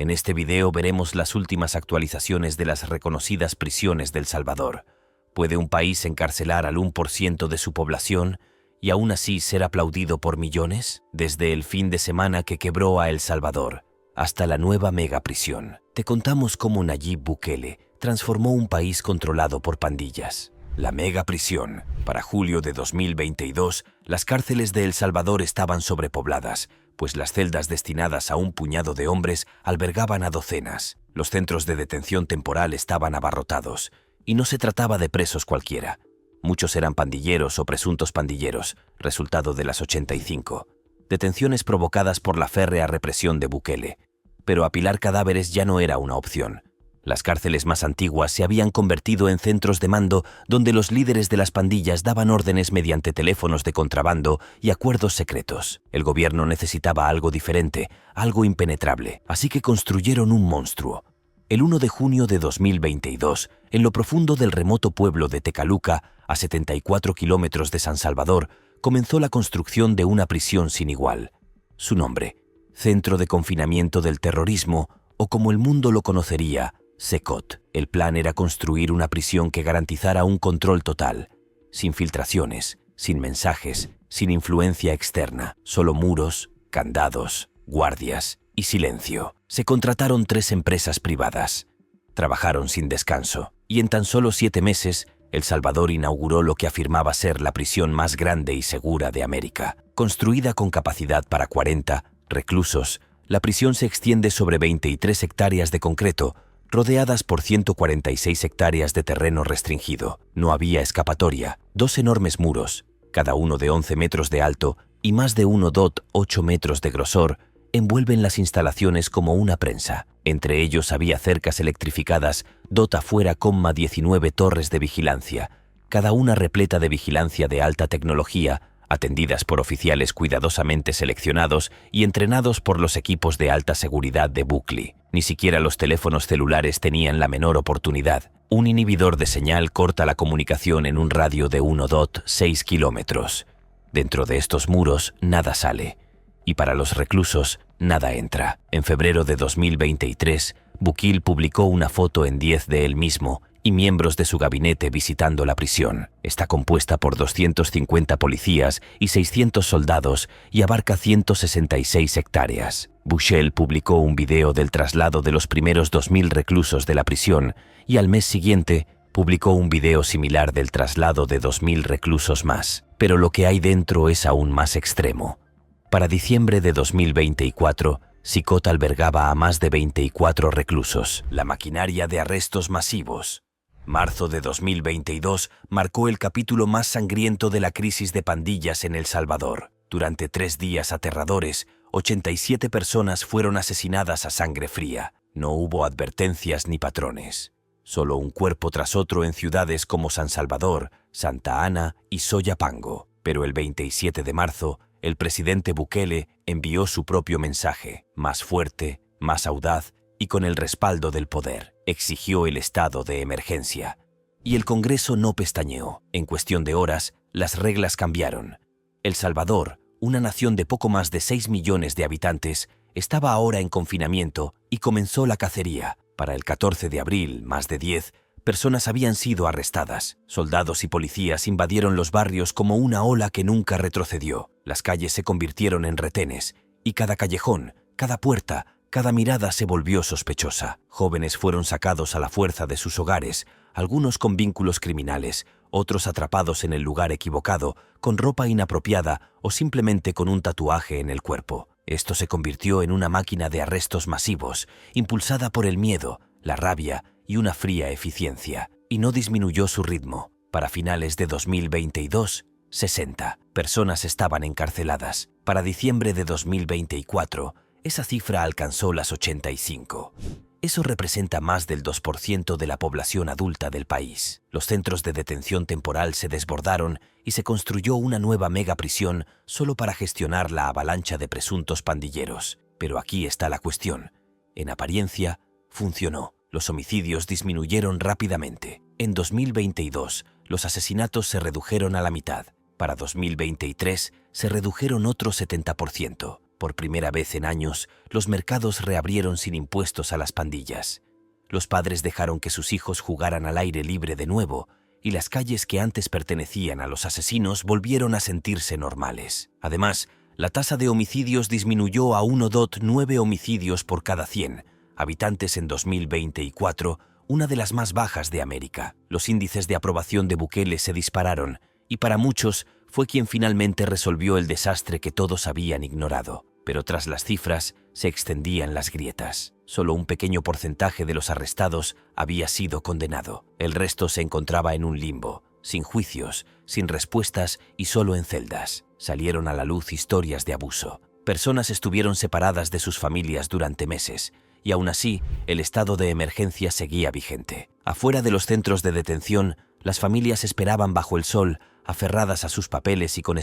En este video veremos las últimas actualizaciones de las reconocidas prisiones del Salvador. ¿Puede un país encarcelar al 1% de su población y aún así ser aplaudido por millones? Desde el fin de semana que quebró a El Salvador hasta la nueva megaprisión, te contamos cómo Nayib Bukele transformó un país controlado por pandillas. La megaprisión. Para julio de 2022, las cárceles de El Salvador estaban sobrepobladas, pues las celdas destinadas a un puñado de hombres albergaban a docenas. Los centros de detención temporal estaban abarrotados, y no se trataba de presos cualquiera. Muchos eran pandilleros o presuntos pandilleros, resultado de las 85. Detenciones provocadas por la férrea represión de Bukele. Pero apilar cadáveres ya no era una opción. Las cárceles más antiguas se habían convertido en centros de mando donde los líderes de las pandillas daban órdenes mediante teléfonos de contrabando y acuerdos secretos. El gobierno necesitaba algo diferente, algo impenetrable, así que construyeron un monstruo. El 1 de junio de 2022, en lo profundo del remoto pueblo de Tecaluca, a 74 kilómetros de San Salvador, comenzó la construcción de una prisión sin igual. Su nombre, Centro de Confinamiento del Terrorismo, o como el mundo lo conocería, CECOT. El plan era construir una prisión que garantizara un control total, sin filtraciones, sin mensajes, sin influencia externa, solo muros, candados, guardias y silencio. Se contrataron 3 empresas privadas. Trabajaron sin descanso, y en tan solo 7 meses, El Salvador inauguró lo que afirmaba ser la prisión más grande y segura de América. Construida con capacidad para 40 reclusos, la prisión se extiende sobre 23 hectáreas de concreto, rodeadas por 146 hectáreas de terreno restringido. No había escapatoria. 2 enormes muros, cada uno de 11 metros de alto y más de 1,8 metros de grosor, envuelven las instalaciones como una prensa. Entre ellos había cercas electrificadas, afuera, 19 torres de vigilancia, cada una repleta de vigilancia de alta tecnología, atendidas por oficiales cuidadosamente seleccionados y entrenados por los equipos de alta seguridad de Bukele. Ni siquiera los teléfonos celulares tenían la menor oportunidad. Un inhibidor de señal corta la comunicación en un radio de 1,6 kilómetros. Dentro de estos muros nada sale, y para los reclusos nada entra. En febrero de 2023, Bukele publicó una foto en 10 de él mismo y miembros de su gabinete visitando la prisión. Está compuesta por 250 policías y 600 soldados y abarca 166 hectáreas. Bukele publicó un video del traslado de los primeros 2.000 reclusos de la prisión y al mes siguiente publicó un video similar del traslado de 2.000 reclusos más. Pero lo que hay dentro es aún más extremo. Para diciembre de 2024, CECOT albergaba a más de 24 reclusos. La maquinaria de arrestos masivos. Marzo de 2022 marcó el capítulo más sangriento de la crisis de pandillas en El Salvador. Durante 3 días aterradores, 87 personas fueron asesinadas a sangre fría. No hubo advertencias ni patrones. Solo un cuerpo tras otro en ciudades como San Salvador, Santa Ana y Soyapango. Pero el 27 de marzo, el presidente Bukele envió su propio mensaje, más fuerte, más audaz y con el respaldo del poder. Exigió el estado de emergencia. Y el Congreso no pestañeó. En cuestión de horas, las reglas cambiaron. El Salvador, una nación de poco más de 6 millones de habitantes, estaba ahora en confinamiento y comenzó la cacería. Para el 14 de abril, más de 10 personas habían sido arrestadas. Soldados y policías invadieron los barrios como una ola que nunca retrocedió. Las calles se convirtieron en retenes, y cada callejón, cada puerta, cada mirada se volvió sospechosa. Jóvenes fueron sacados a la fuerza de sus hogares, algunos con vínculos criminales, otros atrapados en el lugar equivocado, con ropa inapropiada o simplemente con un tatuaje en el cuerpo. Esto se convirtió en una máquina de arrestos masivos, impulsada por el miedo, la rabia y una fría eficiencia, y no disminuyó su ritmo. Para finales de 2022, 60 personas estaban encarceladas. Para diciembre de 2024, esa cifra alcanzó las 85. Eso representa más del 2% de la población adulta del país. Los centros de detención temporal se desbordaron y se construyó una nueva megaprisión solo para gestionar la avalancha de presuntos pandilleros. Pero aquí está la cuestión. En apariencia, funcionó. Los homicidios disminuyeron rápidamente. En 2022, los asesinatos se redujeron a la mitad. Para 2023, se redujeron otro 70%. Por primera vez en años, los mercados reabrieron sin impuestos a las pandillas. Los padres dejaron que sus hijos jugaran al aire libre de nuevo, y las calles que antes pertenecían a los asesinos volvieron a sentirse normales. Además, la tasa de homicidios disminuyó a 1,9 homicidios por cada 100 habitantes en 2024, una de las más bajas de América. Los índices de aprobación de Bukele se dispararon, y para muchos fue quien finalmente resolvió el desastre que todos habían ignorado. Pero tras las cifras se extendían las grietas. Solo un pequeño porcentaje de los arrestados había sido condenado. El resto se encontraba en un limbo, sin juicios, sin respuestas y solo en celdas. Salieron a la luz historias de abuso. Personas estuvieron separadas de sus familias durante meses, y aún así el estado de emergencia seguía vigente. Afuera de los centros de detención, las familias esperaban bajo el sol, aferradas a sus papeles y con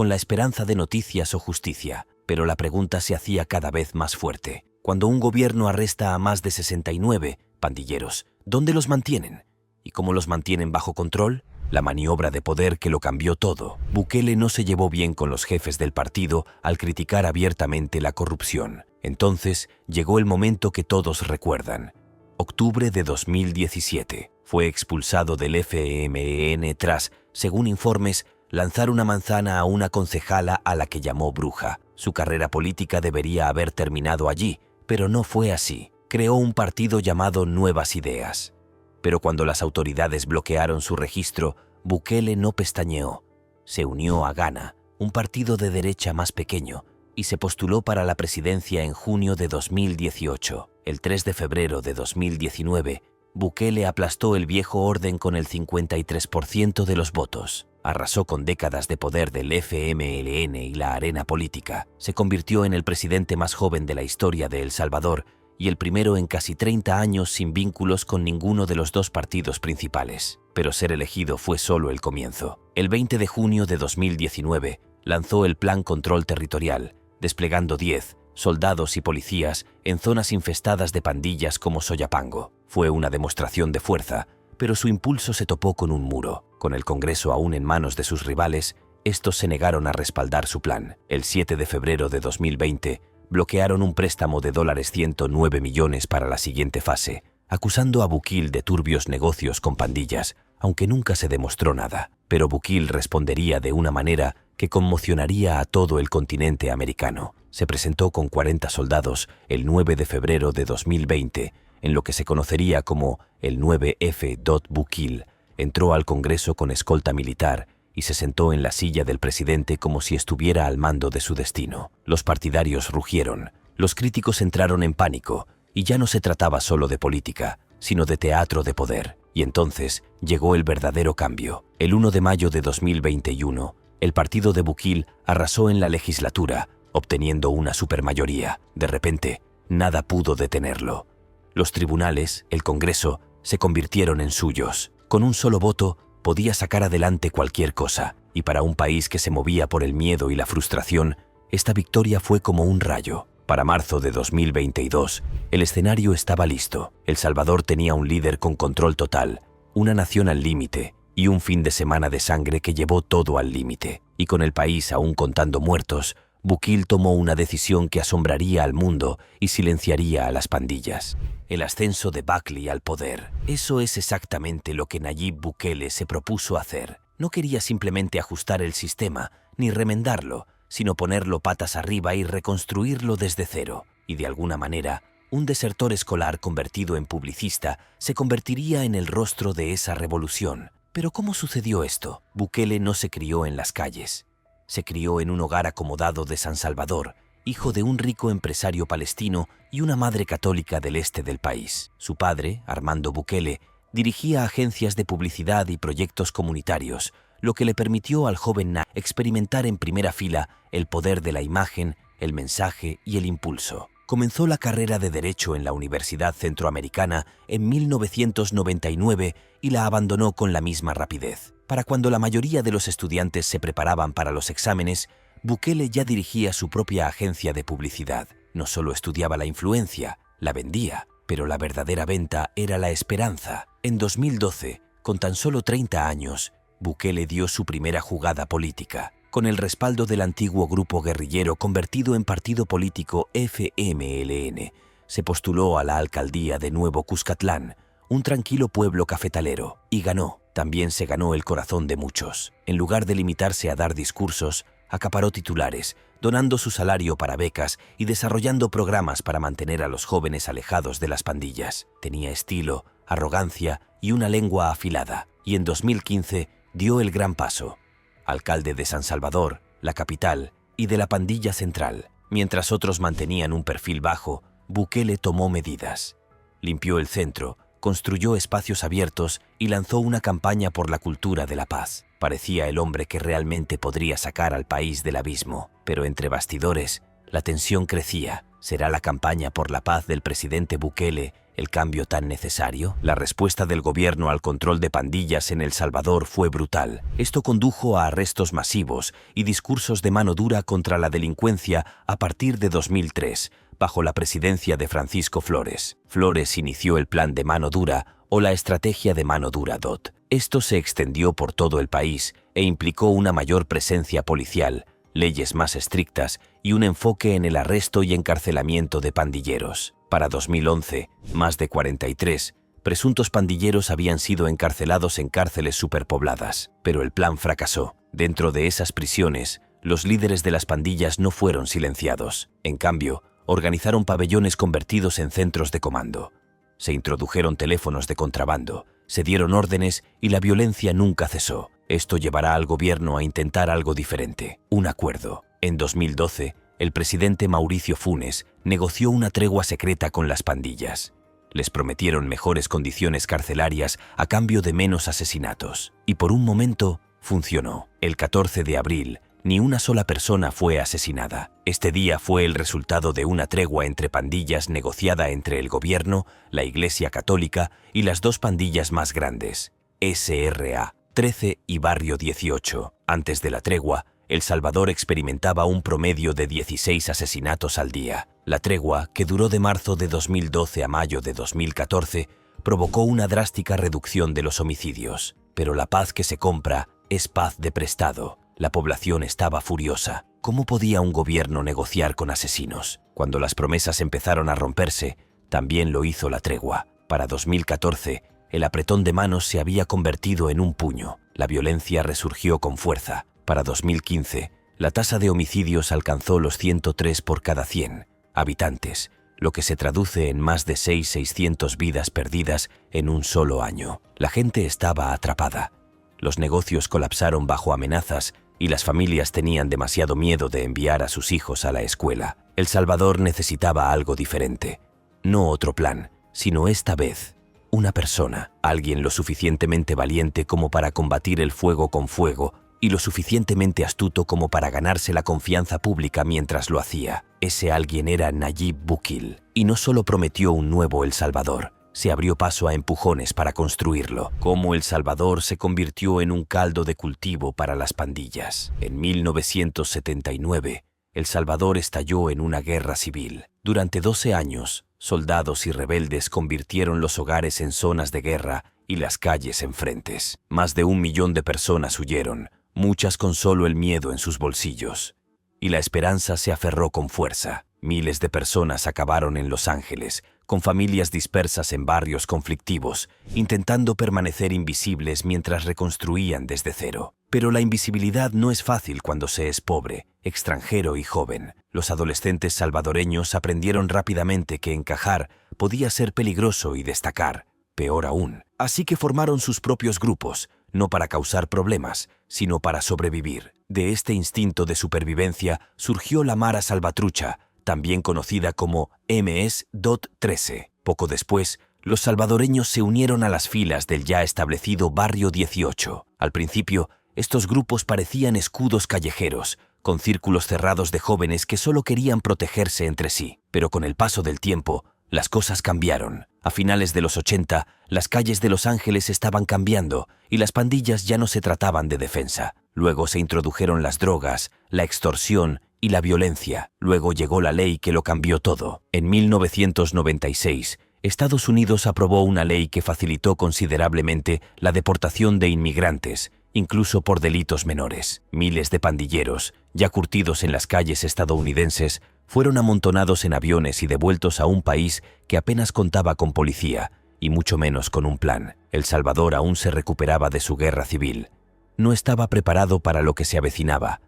la esperanza de noticias o justicia. Pero la pregunta se hacía cada vez más fuerte. Cuando un gobierno arresta a más de 69 pandilleros, ¿dónde los mantienen? ¿Y cómo los mantienen bajo control? La maniobra de poder que lo cambió todo. Bukele no se llevó bien con los jefes del partido al criticar abiertamente la corrupción. Entonces llegó el momento que todos recuerdan. Octubre de 2017. Fue expulsado del FMLN tras, según informes, lanzar una manzana a una concejala a la que llamó bruja. Su carrera política debería haber terminado allí, pero no fue así. Creó un partido llamado Nuevas Ideas. Pero cuando las autoridades bloquearon su registro, Bukele no pestañeó. Se unió a Ghana, un partido de derecha más pequeño, y se postuló para la presidencia en junio de 2018. El 3 de febrero de 2019, Bukele aplastó el viejo orden con el 53% de los votos. Arrasó con décadas de poder del FMLN y la arena política. Se convirtió en el presidente más joven de la historia de El Salvador y el primero en casi 30 años sin vínculos con ninguno de los dos partidos principales. Pero ser elegido fue solo el comienzo. El 20 de junio de 2019 lanzó el Plan Control Territorial, desplegando 10 soldados y policías en zonas infestadas de pandillas como Soyapango. Fue una demostración de fuerza, pero su impulso se topó con un muro. Con el Congreso aún en manos de sus rivales, estos se negaron a respaldar su plan. El 7 de febrero de 2020, bloquearon un préstamo de $109 millones para la siguiente fase, acusando a Bukele de turbios negocios con pandillas, aunque nunca se demostró nada. Pero Bukele respondería de una manera que conmocionaría a todo el continente americano. Se presentó con 40 soldados el 9 de febrero de 2020, en lo que se conocería como el 9F. Bukele entró al Congreso con escolta militar y se sentó en la silla del presidente como si estuviera al mando de su destino. Los partidarios rugieron, los críticos entraron en pánico, y ya no se trataba solo de política, sino de teatro de poder. Y entonces llegó el verdadero cambio. El 1 de mayo de 2021, el partido de Bukele arrasó en la legislatura, obteniendo una supermayoría. De repente, nada pudo detenerlo. Los tribunales, el Congreso, se convirtieron en suyos. Con un solo voto, podía sacar adelante cualquier cosa, y para un país que se movía por el miedo y la frustración, esta victoria fue como un rayo. Para marzo de 2022, el escenario estaba listo. El Salvador tenía un líder con control total, una nación al límite y un fin de semana de sangre que llevó todo al límite. Y con el país aún contando muertos, Bukele tomó una decisión que asombraría al mundo y silenciaría a las pandillas. El ascenso de Bukele al poder. Eso es exactamente lo que Nayib Bukele se propuso hacer. No quería simplemente ajustar el sistema, ni remendarlo, sino ponerlo patas arriba y reconstruirlo desde cero. Y de alguna manera, un desertor escolar convertido en publicista se convertiría en el rostro de esa revolución. Pero ¿cómo sucedió esto? Bukele no se crió en las calles. Se crió en un hogar acomodado de San Salvador, hijo de un rico empresario palestino y una madre católica del este del país. Su padre, Armando Bukele, dirigía agencias de publicidad y proyectos comunitarios, lo que le permitió al joven Nayib experimentar en primera fila el poder de la imagen, el mensaje y el impulso. Comenzó la carrera de Derecho en la Universidad Centroamericana en 1999 y la abandonó con la misma rapidez. Para cuando la mayoría de los estudiantes se preparaban para los exámenes, Bukele ya dirigía su propia agencia de publicidad. No solo estudiaba la influencia, la vendía, pero la verdadera venta era la esperanza. En 2012, con tan solo 30 años, Bukele dio su primera jugada política. con el respaldo del antiguo grupo guerrillero convertido en partido político FMLN, se postuló a la alcaldía de Nuevo Cuscatlán, un tranquilo pueblo cafetalero, y ganó. También se ganó el corazón de muchos. En lugar de limitarse a dar discursos, acaparó titulares, donando su salario para becas y desarrollando programas para mantener a los jóvenes alejados de las pandillas. Tenía estilo, arrogancia y una lengua afilada, y en 2015 dio el gran paso. Alcalde de San Salvador, la capital, y de la pandilla central. Mientras otros mantenían un perfil bajo, Bukele tomó medidas. Limpió el centro, construyó espacios abiertos y lanzó una campaña por la cultura de la paz. Parecía el hombre que realmente podría sacar al país del abismo, pero entre bastidores, la tensión crecía. ¿Será la campaña por la paz del presidente Bukele el cambio tan necesario? La respuesta del gobierno al control de pandillas en El Salvador fue brutal. Esto condujo a arrestos masivos y discursos de mano dura contra la delincuencia a partir de 2003, bajo la presidencia de Francisco Flores. Flores inició el plan de mano dura o la estrategia de mano dura DOT. Esto se extendió por todo el país e implicó una mayor presencia policial, leyes más estrictas y un enfoque en el arresto y encarcelamiento de pandilleros. Para 2011, más de 43 presuntos pandilleros habían sido encarcelados en cárceles superpobladas, pero el plan fracasó. Dentro de esas prisiones, los líderes de las pandillas no fueron silenciados. En cambio, organizaron pabellones convertidos en centros de comando. Se introdujeron teléfonos de contrabando, se dieron órdenes y la violencia nunca cesó. Esto llevará al gobierno a intentar algo diferente, un acuerdo. En 2012, el presidente Mauricio Funes negoció una tregua secreta con las pandillas. Les prometieron mejores condiciones carcelarias a cambio de menos asesinatos. Y por un momento, funcionó. El 14 de abril, ni una sola persona fue asesinada. Este día fue el resultado de una tregua entre pandillas negociada entre el gobierno, la Iglesia Católica y las dos pandillas más grandes, SRA 13 y Barrio 18. Antes de la tregua, El Salvador experimentaba un promedio de 16 asesinatos al día. La tregua, que duró de marzo de 2012 a mayo de 2014, provocó una drástica reducción de los homicidios. Pero la paz que se compra es paz de prestado. La población estaba furiosa. ¿Cómo podía un gobierno negociar con asesinos? Cuando las promesas empezaron a romperse, también lo hizo la tregua. Para 2014, el apretón de manos se había convertido en un puño. La violencia resurgió con fuerza. Para 2015, la tasa de homicidios alcanzó los 103 por cada 100 habitantes, lo que se traduce en más de 600 vidas perdidas en un solo año. La gente estaba atrapada. Los negocios colapsaron bajo amenazas y las familias tenían demasiado miedo de enviar a sus hijos a la escuela. El Salvador necesitaba algo diferente. No otro plan, sino esta vez una persona, alguien lo suficientemente valiente como para combatir el fuego con fuego y lo suficientemente astuto como para ganarse la confianza pública mientras lo hacía. Ese alguien era Nayib Bukele, y no solo prometió un nuevo El Salvador, se abrió paso a empujones para construirlo. Cómo El Salvador se convirtió en un caldo de cultivo para las pandillas. En 1979, El Salvador estalló en una guerra civil. Durante 12 años, soldados y rebeldes convirtieron los hogares en zonas de guerra y las calles en frentes. Más de 1 millón de personas huyeron, muchas con solo el miedo en sus bolsillos. Y la esperanza se aferró con fuerza. Miles de personas acabaron en Los Ángeles, con familias dispersas en barrios conflictivos, intentando permanecer invisibles mientras reconstruían desde cero. Pero la invisibilidad no es fácil cuando se es pobre, extranjero y joven. Los adolescentes salvadoreños aprendieron rápidamente que encajar podía ser peligroso y destacar, peor aún. Así que formaron sus propios grupos, no para causar problemas, sino para sobrevivir. De este instinto de supervivencia surgió la Mara Salvatrucha, también conocida como MS-13. Poco después, los salvadoreños se unieron a las filas del ya establecido Barrio 18. Al principio, estos grupos parecían escudos callejeros, con círculos cerrados de jóvenes que solo querían protegerse entre sí. Pero con el paso del tiempo, las cosas cambiaron. A finales de los 80, las calles de Los Ángeles estaban cambiando y las pandillas ya no se trataban de defensa. Luego se introdujeron las drogas, la extorsión y la violencia. Luego llegó la ley que lo cambió todo. En 1996, Estados Unidos aprobó una ley que facilitó considerablemente la deportación de inmigrantes incluso por delitos menores. Miles de pandilleros, ya curtidos en las calles estadounidenses, fueron amontonados en aviones y devueltos a un país que apenas contaba con policía, y mucho menos con un plan. El Salvador aún se recuperaba de su guerra civil. No estaba preparado para lo que se avecinaba,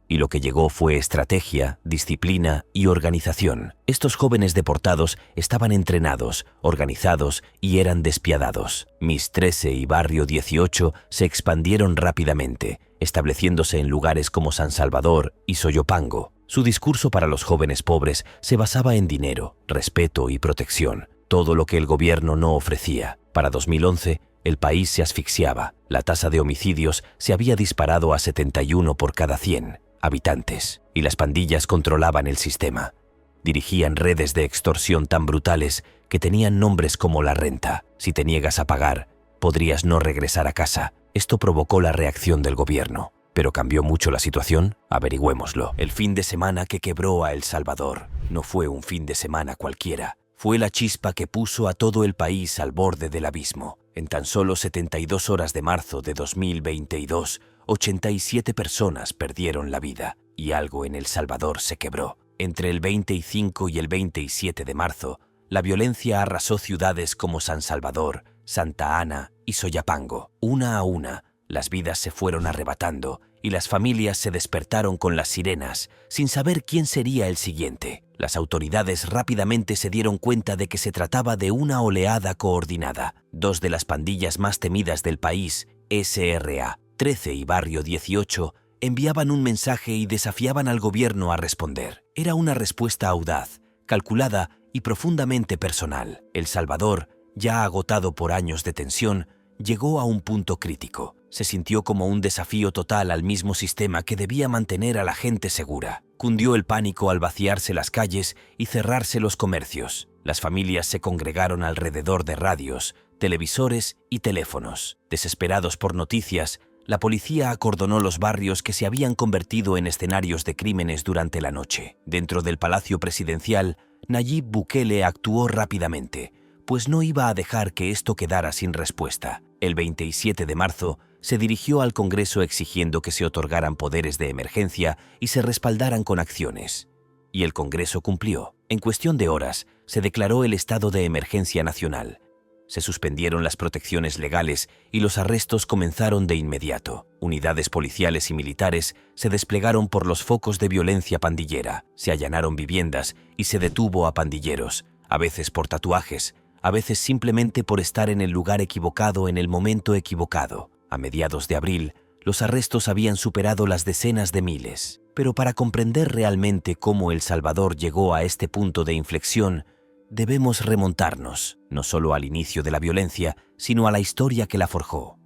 y lo que llegó fue estrategia, disciplina y organización. Estos jóvenes deportados estaban entrenados, organizados y eran despiadados. Mis 13 y Barrio 18 se expandieron rápidamente, estableciéndose en lugares como San Salvador y Soyapango. Su discurso para los jóvenes pobres se basaba en dinero, respeto y protección, todo lo que el gobierno no ofrecía. Para 2011, el país se asfixiaba. La tasa de homicidios se había disparado a 71 por cada 100 habitantes, y las pandillas controlaban el sistema. Dirigían redes de extorsión tan brutales que tenían nombres como la renta. Si te niegas a pagar, podrías no regresar a casa. Esto provocó la reacción del gobierno. ¿Pero cambió mucho la situación? Averigüémoslo. El fin de semana que quebró a El Salvador no fue un fin de semana cualquiera. Fue la chispa que puso a todo el país al borde del abismo. En tan solo 72 horas de marzo de 2022, 87 personas perdieron la vida y algo en El Salvador se quebró. Entre el 25 y el 27 de marzo, la violencia arrasó ciudades como San Salvador, Santa Ana y Soyapango. Una a una, las vidas se fueron arrebatando y las familias se despertaron con las sirenas, sin saber quién sería el siguiente. Las autoridades rápidamente se dieron cuenta de que se trataba de una oleada coordinada. Dos de las pandillas más temidas del país, SRA 13 y Barrio 18, enviaban un mensaje y desafiaban al gobierno a responder. Era una respuesta audaz, calculada y profundamente personal. El Salvador, ya agotado por años de tensión, llegó a un punto crítico. Se sintió como un desafío total al mismo sistema que debía mantener a la gente segura. Cundió el pánico al vaciarse las calles y cerrarse los comercios. Las familias se congregaron alrededor de radios, televisores y teléfonos. Desesperados por noticias, la policía acordonó los barrios que se habían convertido en escenarios de crímenes durante la noche. Dentro del Palacio Presidencial, Nayib Bukele actuó rápidamente, pues no iba a dejar que esto quedara sin respuesta. El 27 de marzo, se dirigió al Congreso exigiendo que se otorgaran poderes de emergencia y se respaldaran con acciones. Y el Congreso cumplió. En cuestión de horas, se declaró el estado de emergencia nacional. Se suspendieron las protecciones legales y los arrestos comenzaron de inmediato. Unidades policiales y militares se desplegaron por los focos de violencia pandillera. Se allanaron viviendas y se detuvo a pandilleros, a veces por tatuajes, a veces simplemente por estar en el lugar equivocado en el momento equivocado. A mediados de abril, los arrestos habían superado las decenas de miles. Pero para comprender realmente cómo El Salvador llegó a este punto de inflexión, debemos remontarnos, no solo al inicio de la violencia, sino a la historia que la forjó.